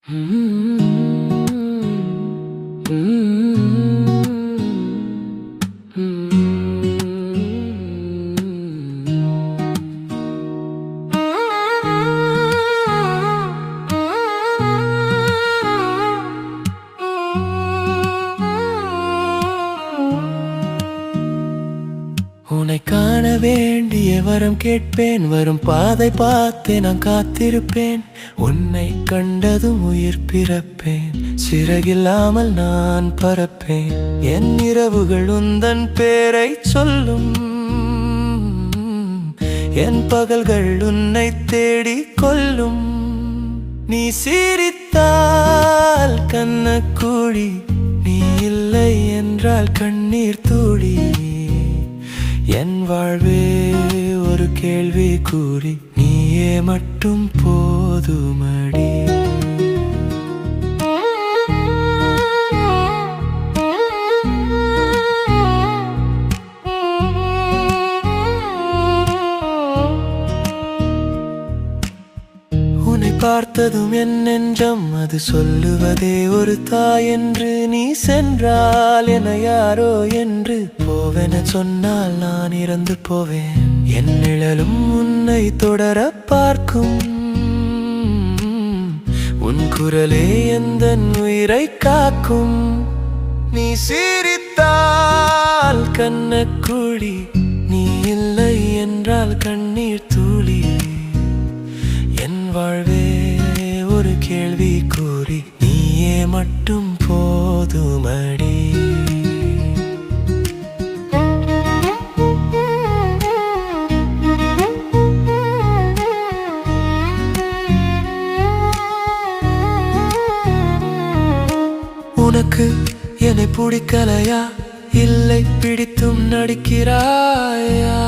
உன்னை காண வேண்டிய வரம் கேட்பேன். வரும் பாதை பார்த்து நான் காத்திருப்பேன். உன்னை கண்டதும் உயிர் பிறப்பேன். சிறகில்லாமல் நான் பறப்பேன். என் இரவுகள் உந்தன் பேரை சொல்லும். என் பகல்கள் உன்னை தேடி கொள்ளும். நீ சிரித்தால் கண்ணக்குழி, நீ இல்லை என்றால் கண்ணீர் துளி. என் வாழ்வே ஒரு கேள்வி கூறி, நீயே மட்டும் போதுமடி. உன்னை பார்த்ததும் என் நெஞ்சம் அது சொல்லுவதே ஒரு தாய் என்று. நீ சென்றால் என யாரோ என்று போவென சொன்னால் நான் இறந்து போவேன். என் நிழலும் உன்னை தொடர பார்க்கும். உன் குரலே எந்தன் உயிரை காக்கும். நீ சிரித்தால் கண்ணக்குழி, நீ இல்லை என்றால் கண்ணீர் துளி. என் வாழ்வே ஒரு கேள்வி கூறி, நீயே மட்டும் போதுமடி. உனக்கு என்னை பிடிக்கலையா? இல்லை, பிடித்தும் நடிக்கிறாயா?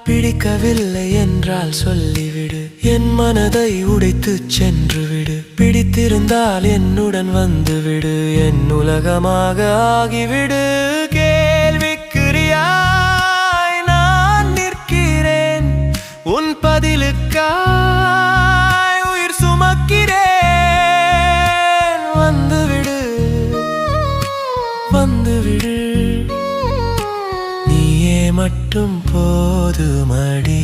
பிடிக்கவில்லை என்றால் சொல்லிவிடு. என் மனதை உடைத்து சென்று விடு. பிடித்திருந்தால் என்னுடன் வந்துவிடு. என் உலகமாக ஆகிவிடு. கேள்விக்குறியாய் நான் நிற்கிறேன். உன் பதிலுக்காய் உயிர் சுமக்கிறேன். வந்துவிடு, வந்துவிடு. நீயே மட்டும் போதுமடி.